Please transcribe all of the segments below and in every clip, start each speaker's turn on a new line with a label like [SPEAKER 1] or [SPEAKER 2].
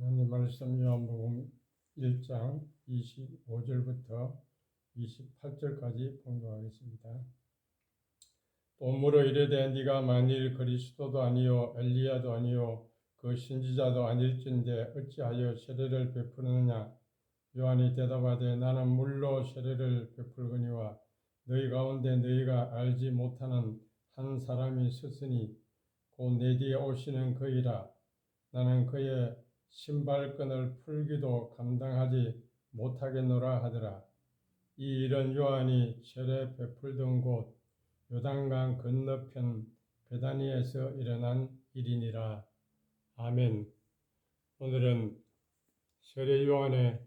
[SPEAKER 1] 하나님 말씀 요한복음 1장 25절부터 28절까지 봉독하겠습니다. 또 물어 이르되 네가 만일 그리스도도 아니요 엘리야도 아니요 그 신지자도 아닐진대 어찌하여 세례를 베푸느냐. 요한이 대답하되 나는 물로 세례를 베풀거니와 너희 가운데 너희가 알지 못하는 한 사람이 있으니 곧 내 뒤에 오시는 그이라. 나는 그의 신발끈을 풀기도 감당하지 못하겠노라 하더라. 이 일은 요한이 세례 베풀던 곳 요단강 건너편 베다니에서 일어난 일이니라. 아멘. 오늘은 세례 요한의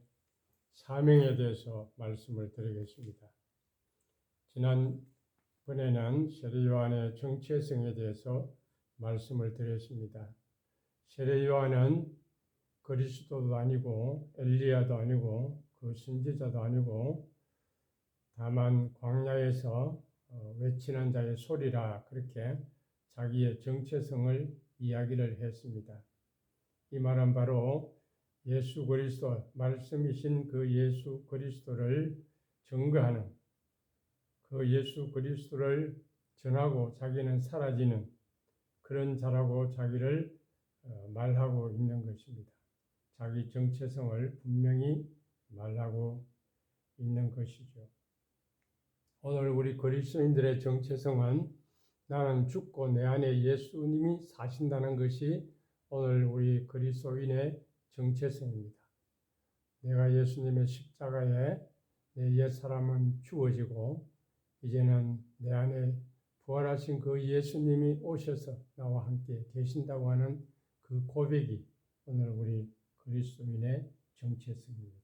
[SPEAKER 1] 사명에 대해서 말씀을 드리겠습니다. 지난번에는 세례 요한의 정체성에 대해서 말씀을 드렸습니다. 세례 요한은 그리스도도 아니고 엘리야도 아니고 그 선지자도 아니고 다만 광야에서 외치는 자의 소리라 그렇게 자기의 정체성을 이야기를 했습니다. 이 말은 바로 예수 그리스도, 말씀이신 그 예수 그리스도를 증거하는, 그 예수 그리스도를 전하고 자기는 사라지는 그런 자라고 자기를 말하고 있는 것입니다. 자기 정체성을 분명히 말하고 있는 것이죠. 오늘 우리 그리스도인들의 정체성은 나는 죽고 내 안에 예수님이 사신다는 것이 오늘 우리 그리스도인의 정체성입니다. 내가 예수님의 십자가에 내 옛사람은 죽어지고 이제는 내 안에 부활하신 그 예수님이 오셔서 나와 함께 계신다고 하는 그 고백이 오늘 우리 그리스도인의 정체성입니다.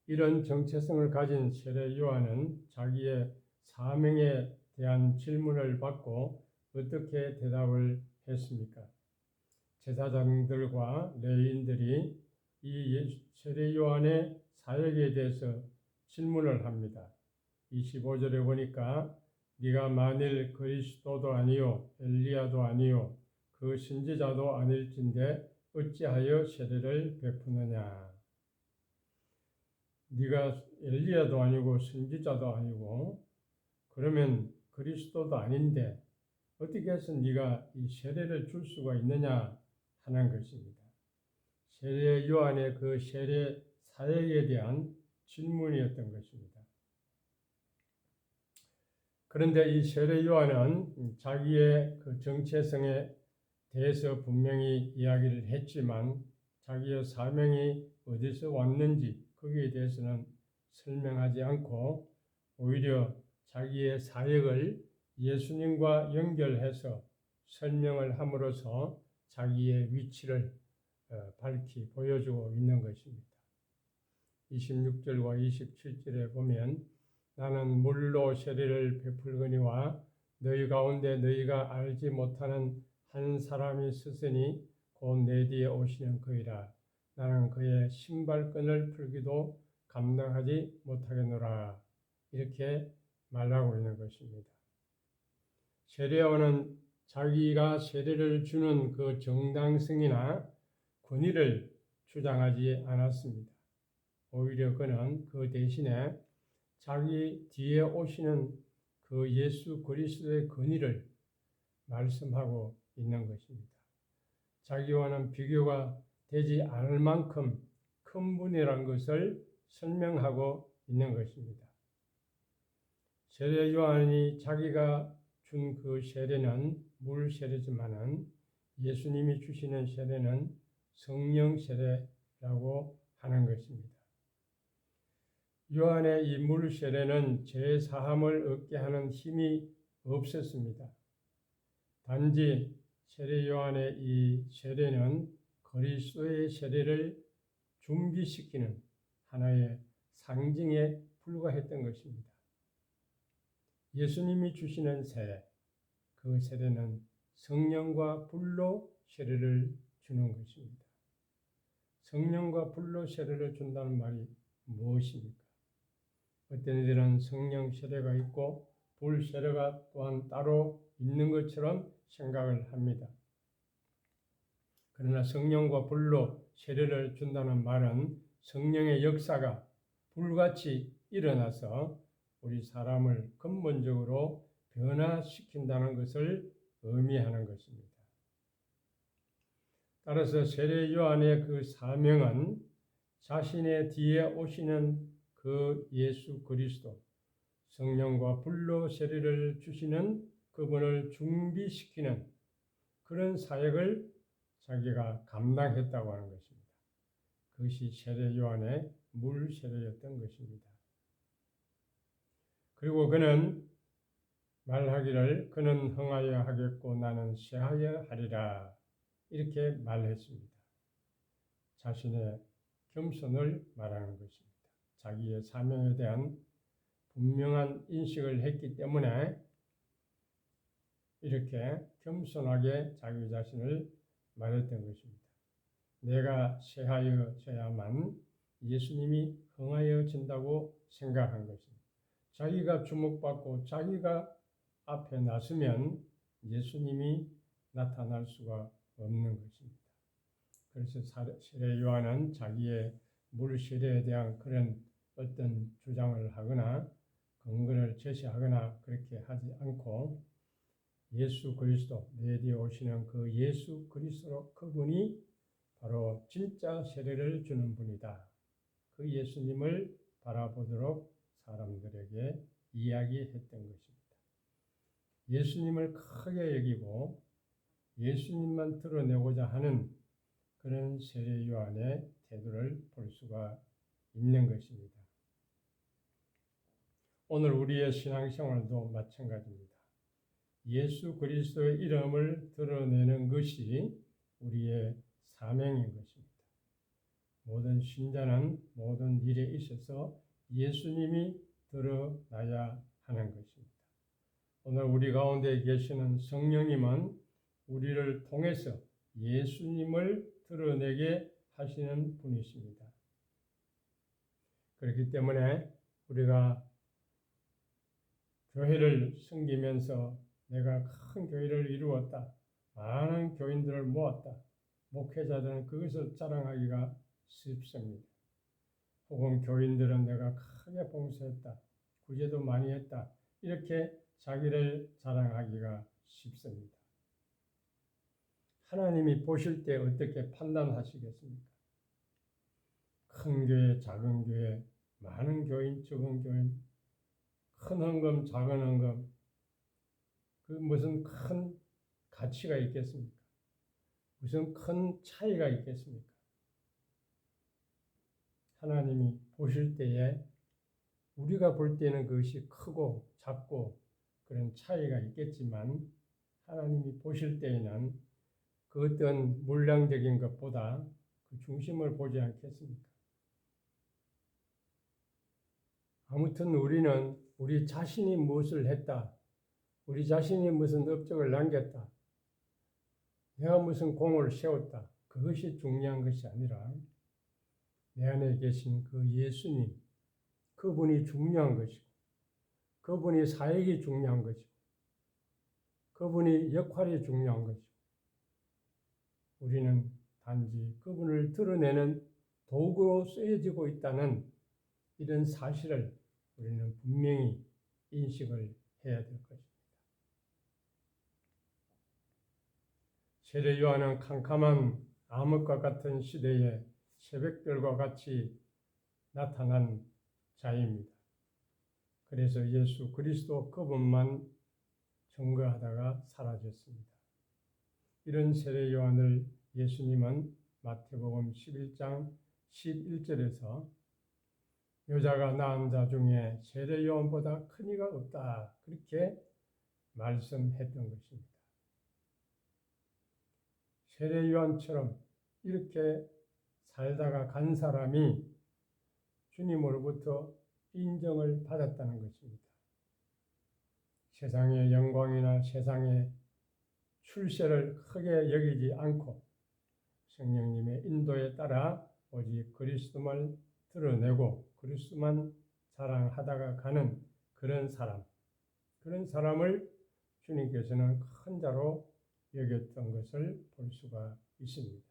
[SPEAKER 1] 이런 정체성을 가진 세례 요한은 자기의 사명에 대한 질문을 받고 어떻게 대답을 했습니까? 제사장들과 레위인들이 이 세례 요한의 사역에 대해서 질문을 합니다. 25절에 보니까 네가 만일 그리스도도 아니요 엘리야도 아니요 그 신지자도 아닐진대 어찌하여 세례를 베푸느냐. 네가 엘리야도 아니고 선지자도 아니고 그러면 그리스도도 아닌데 어떻게 해서 네가 이 세례를 줄 수가 있느냐 하는 것입니다. 세례 요한의 그 세례 사역에 대한 질문이었던 것입니다. 그런데 이 세례 요한은 자기의 그 정체성에 대해서 분명히 이야기를 했지만 자기의 사명이 어디서 왔는지 거기에 대해서는 설명하지 않고 오히려 자기의 사역을 예수님과 연결해서 설명을 함으로써 자기의 위치를 밝히 보여주고 있는 것입니다. 26절과 27절에 보면 나는 물로 세례를 베풀거니와 너희 가운데 너희가 알지 못하는 한 사람이 있으니 곧 내 뒤에 오시는 그이라. 나는 그의 신발끈을 풀기도 감당하지 못하겠노라. 이렇게 말하고 있는 것입니다. 세례요한은 자기가 세례를 주는 그 정당성이나 권위를 주장하지 않았습니다. 오히려 그는 그 대신에 자기 뒤에 오시는 그 예수 그리스도의 권위를 말씀하고 있는 것입니다. 자기와는 비교가 되지 않을 만큼 큰 분이라는 것을 설명하고 있는 것입니다. 세례 요한이 자기가 준 그 세례는 물 세례지만은 예수님이 주시는 세례는 성령 세례라고 하는 것입니다. 요한의 이 물 세례는 죄 사함을 얻게 하는 힘이 없었습니다. 단지 세례 요한의 이 세례는 그리스도의 세례를 준비시키는 하나의 상징에 불과했던 것입니다. 예수님이 주시는 세례, 그 세례는 성령과 불로 세례를 주는 것입니다. 성령과 불로 세례를 준다는 말이 무엇입니까? 어떤 이들은 성령 세례가 있고 불 세례가 또한 따로 있는 것처럼 생각을 합니다. 그러나 성령과 불로 세례를 준다는 말은 성령의 역사가 불같이 일어나서 우리 사람을 근본적으로 변화시킨다는 것을 의미하는 것입니다. 따라서 세례 요한의 그 사명은 자신의 뒤에 오시는 그 예수 그리스도, 성령과 불로 세례를 주시는 그분을 준비시키는 그런 사역을 자기가 감당했다고 하는 것입니다. 그것이 세례 요한의 물 세례였던 것입니다. 그리고 그는 말하기를 그는 흥하여 하겠고 나는 쇠하여 하리라 이렇게 말했습니다. 자신의 겸손을 말하는 것입니다. 자기의 사명에 대한 분명한 인식을 했기 때문에 이렇게 겸손하게 자기 자신을 말했던 것입니다. 내가 쇠하여져야만 예수님이 흥하여진다고 생각한 것입니다. 자기가 주목받고 자기가 앞에 나서면 예수님이 나타날 수가 없는 것입니다. 그래서 세례 요한은 자기의 물 세례에 대한 그런 어떤 주장을 하거나 근거를 제시하거나 그렇게 하지 않고 예수 그리스도, 내 뒤에 오시는 그 예수 그리스도 그분이 바로 진짜 세례를 주는 분이다. 그 예수님을 바라보도록 사람들에게 이야기했던 것입니다. 예수님을 크게 여기고 예수님만 드러내고자 하는 그런 세례 요한의 태도를 볼 수가 있는 것입니다. 오늘 우리의 신앙생활도 마찬가지입니다. 예수 그리스도의 이름을 드러내는 것이 우리의 사명인 것입니다. 모든 신자는 모든 일에 있어서 예수님이 드러나야 하는 것입니다. 오늘 우리 가운데 계시는 성령님은 우리를 통해서 예수님을 드러내게 하시는 분이십니다. 그렇기 때문에 우리가 교회를 섬기면서 내가 큰 교회를 이루었다, 많은 교인들을 모았다, 목회자들은 그것을 자랑하기가 쉽습니다. 혹은 교인들은 내가 크게 봉사했다, 구제도 많이 했다, 이렇게 자기를 자랑하기가 쉽습니다. 하나님이 보실 때 어떻게 판단하시겠습니까? 큰 교회, 작은 교회, 많은 교인, 적은 교인, 큰 헌금, 작은 헌금, 그 무슨 큰 가치가 있겠습니까? 무슨 큰 차이가 있겠습니까? 하나님이 보실 때에 우리가 볼 때는 그것이 크고 작고 그런 차이가 있겠지만 하나님이 보실 때에는 그 어떤 물량적인 것보다 그 중심을 보지 않겠습니까? 아무튼 우리는 우리 자신이 무엇을 했다, 우리 자신이 무슨 업적을 남겼다, 내가 무슨 공을 세웠다, 그것이 중요한 것이 아니라 내 안에 계신 그 예수님, 그분이 중요한 것이고 그분이 사역이 중요한 것이고 그분이 역할이 중요한 것이고 우리는 단지 그분을 드러내는 도구로 쓰여지고 있다는 이런 사실을 우리는 분명히 인식을 해야 될 것입니다. 세례 요한은 캄캄한 암흑과 같은 시대에 새벽별과 같이 나타난 자입니다. 그래서 예수 그리스도 그분만 증거하다가 사라졌습니다. 이런 세례 요한을 예수님은 마태복음 11장 11절에서 여자가 낳은 자 중에 세례 요한보다 큰 이가 없다, 그렇게 말씀했던 것입니다. 세례 요한처럼 이렇게 살다가 간 사람이 주님으로부터 인정을 받았다는 것입니다. 세상의 영광이나 세상의 출세를 크게 여기지 않고 성령님의 인도에 따라 오직 그리스도만 드러내고 그리스도만 자랑하다가 가는 그런 사람을 주님께서는 큰 자로 여겼던 것을 볼 수가 있습니다.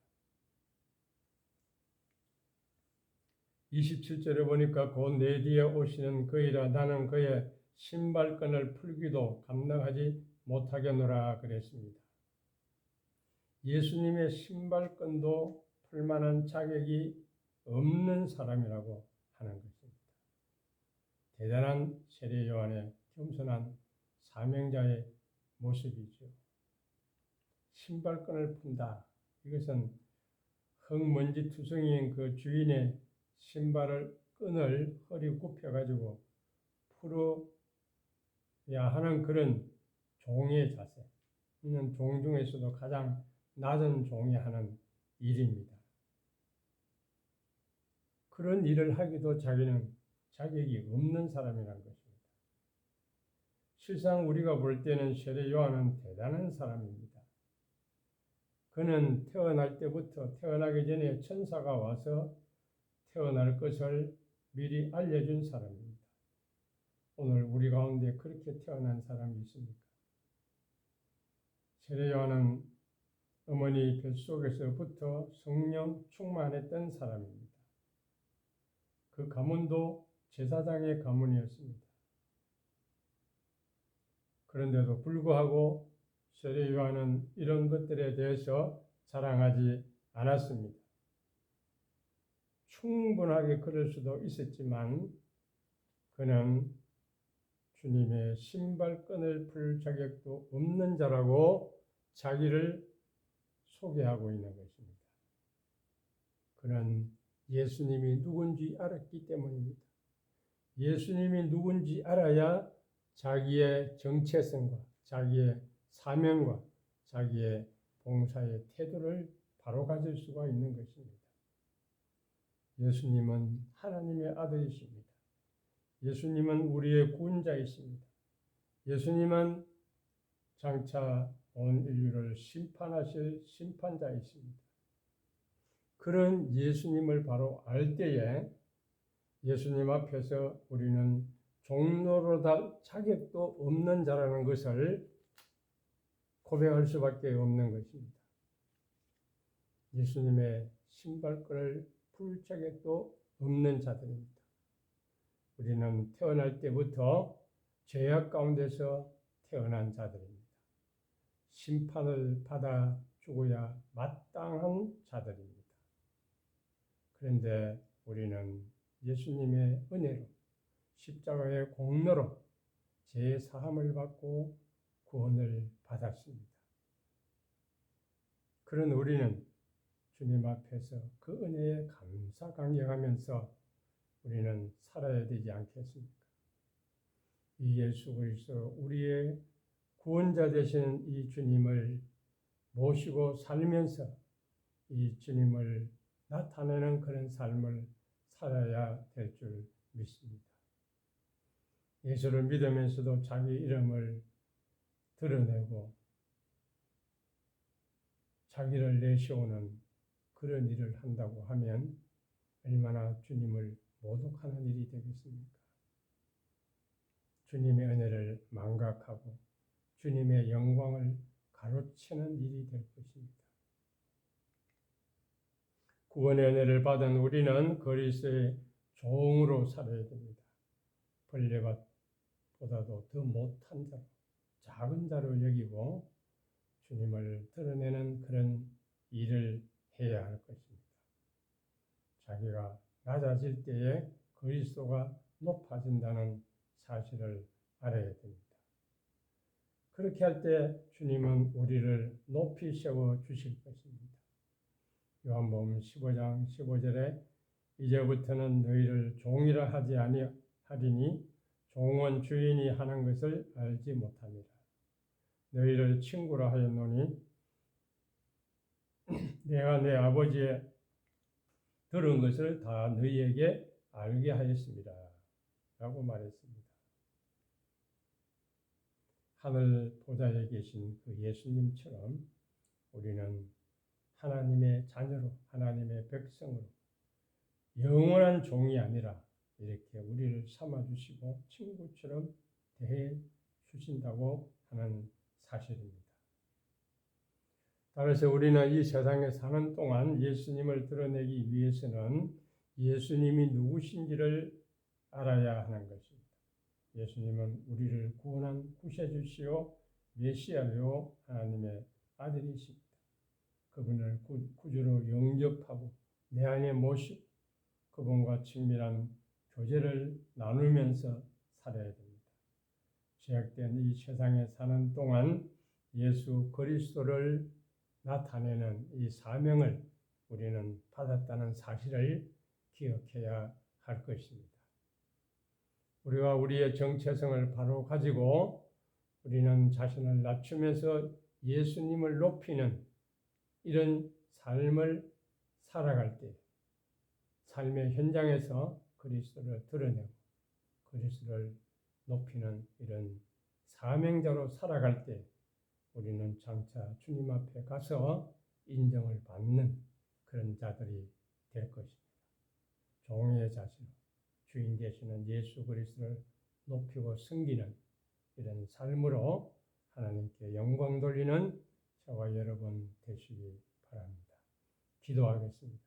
[SPEAKER 1] 27절에 보니까 곧 내 뒤에 오시는 그이라 나는 그의 신발끈을 풀기도 감당하지 못하겠노라 그랬습니다. 예수님의 신발끈도 풀만한 자격이 없는 사람이라고 하는 것입니다. 대단한 세례 요한의 겸손한 사명자의 모습이죠. 신발끈을 푼다. 이것은 흙먼지 투성이인 그 주인의 끈을 허리 굽혀가지고 풀어야 하는 그런 종의 자세. 이는 종 중에서도 가장 낮은 종이 하는 일입니다. 그런 일을 하기도 자기는 자격이 없는 사람이라는 것입니다. 실상 우리가 볼 때는 세례 요한은 대단한 사람입니다. 그는 태어날 때부터 태어나기 전에 천사가 와서 태어날 것을 미리 알려준 사람입니다. 오늘 우리 가운데 그렇게 태어난 사람이 있습니까? 세례 요한은 어머니 뱃속에서부터 성령 충만했던 사람입니다. 그 가문도 제사장의 가문이었습니다. 그런데도 불구하고 세례 요한은 이런 것들에 대해서 자랑하지 않았습니다. 충분하게 그럴 수도 있었지만 그는 주님의 신발끈을 풀 자격도 없는 자라고 자기를 소개하고 있는 것입니다. 그는 예수님이 누군지 알았기 때문입니다. 예수님이 누군지 알아야 자기의 정체성과 자기의 사명과 자기의 봉사의 태도를 바로 가질 수가 있는 것입니다. 예수님은 하나님의 아들이십니다. 예수님은 우리의 구원자이십니다. 예수님은 장차 온 인류를 심판하실 심판자이십니다. 그런 예수님을 바로 알 때에 예수님 앞에서 우리는 종로로다 자격도 없는 자라는 것을 고백할 수밖에 없는 것입니다. 예수님의 신발끈을 풀 자격도 없는 자들입니다. 우리는 태어날 때부터 죄악 가운데서 태어난 자들입니다. 심판을 받아 죽어야 마땅한 자들입니다. 그런데 우리는 예수님의 은혜로 십자가의 공로로 죄 사함을 받고 구원을 받았습니다. 그런 우리는 주님 앞에서 그 은혜에 감사 강경하면서 우리는 살아야 되지 않겠습니까? 이 예수 그리스도 우리의 구원자 되시는 이 주님을 모시고 살면서 이 주님을 나타내는 그런 삶을 살아야 될 줄 믿습니다. 예수를 믿으면서도 자기 이름을 드러내고 자기를 내세우는 그런 일을 한다고 하면 얼마나 주님을 모독하는 일이 되겠습니까? 주님의 은혜를 망각하고 주님의 영광을 가로채는 일이 될 것입니다. 구원의 은혜를 받은 우리는 그리스도의 종으로 살아야 됩니다. 벌레밭보다도 더 못한 자로, 작은 자로 여기고 주님을 드러내는 그런 일을 해야 할 것입니다. 자기가 낮아질 때에 그리스도가 높아진다는 사실을 알아야 됩니다. 그렇게 할 때 주님은 우리를 높이 세워 주실 것입니다. 요한복음 15장 15절에 이제부터는 너희를 종이라 하지 아니하리니 종은 주인이 하는 것을 알지 못함이라. 너희를 친구라 하였노니 내가 내 아버지의 들은 것을 다 너희에게 알게 하였습니다. 라고 말했습니다. 하늘 보좌에 계신 그 예수님처럼 우리는 하나님의 자녀로, 하나님의 백성으로 영원한 종이 아니라 이렇게 우리를 삼아주시고 친구처럼 대해 주신다고 하는 사실입니다. 따라서 우리는 이 세상에 사는 동안 예수님을 드러내기 위해서는 예수님이 누구신지를 알아야 하는 것입니다. 예수님은 우리를 구원한 구세주시요 메시아요 하나님의 아들이십니다. 그분을 구주로 영접하고 내 안에 모시고 그분과 친밀한 교제를 나누면서 살아야 됩니다. 죄악된 이 세상에 사는 동안 예수 그리스도를 나타내는 이 사명을 우리는 받았다는 사실을 기억해야 할 것입니다. 우리가 우리의 정체성을 바로 가지고 우리는 자신을 낮추면서 예수님을 높이는 이런 삶을 살아갈 때 삶의 현장에서 그리스도를 드러내고 그리스도를 높이는 이런 사명자로 살아갈 때 우리는 장차 주님 앞에 가서 인정을 받는 그런 자들이 될 것입니다. 종의 자세로 주인 되시는 예수 그리스도를 높이고 섬기는 이런 삶으로 하나님께 영광 돌리는 저와 여러분 되시기 바랍니다. 기도하겠습니다.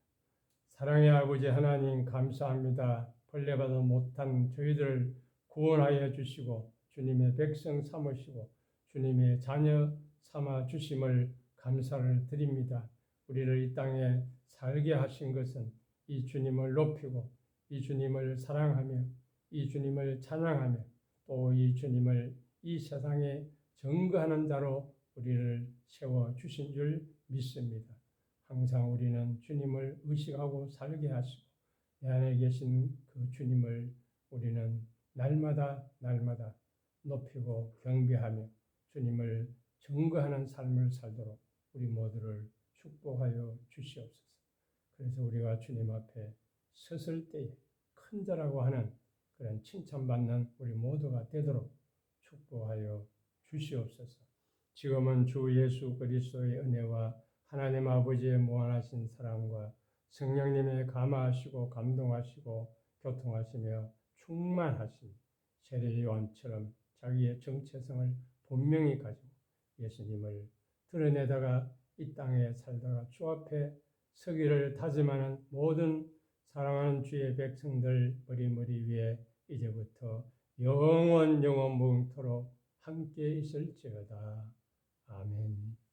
[SPEAKER 1] 사랑의 아버지 하나님 감사합니다. 벌레받아 못한 저희들을 구원하여 주시고 주님의 백성 삼으시고 주님의 자녀 삼아 주심을 감사를 드립니다. 우리를 이 땅에 살게 하신 것은 이 주님을 높이고 이 주님을 사랑하며 이 주님을 찬양하며 또 이 주님을 이 세상에 증거하는 자로 우리를 세워 주신 줄 믿습니다. 항상 우리는 주님을 의식하고 살게 하시고 내 안에 계신 그 주님을 우리는 날마다 높이고 경배하며 주님을 증거하는 삶을 살도록 우리 모두를 축복하여 주시옵소서. 그래서 우리가 주님 앞에 섰을 때에 큰 자라고 하는 그런 칭찬받는 우리 모두가 되도록 축복하여 주시옵소서. 지금은 주 예수 그리스도의 은혜와 하나님 아버지의 무한하신 사랑과 성령님의 감화하시고 감동하시고 교통하시며 충만하신 세례 요한처럼 자기의 정체성을 분명히 가지고 예수님을 드러내다가 이 땅에 살다가 주 앞에 서기를 다짐하는 모든 사랑하는 주의 백성들 머리 위에 이제부터 영원 무궁토록 함께 있을지어다. 아멘.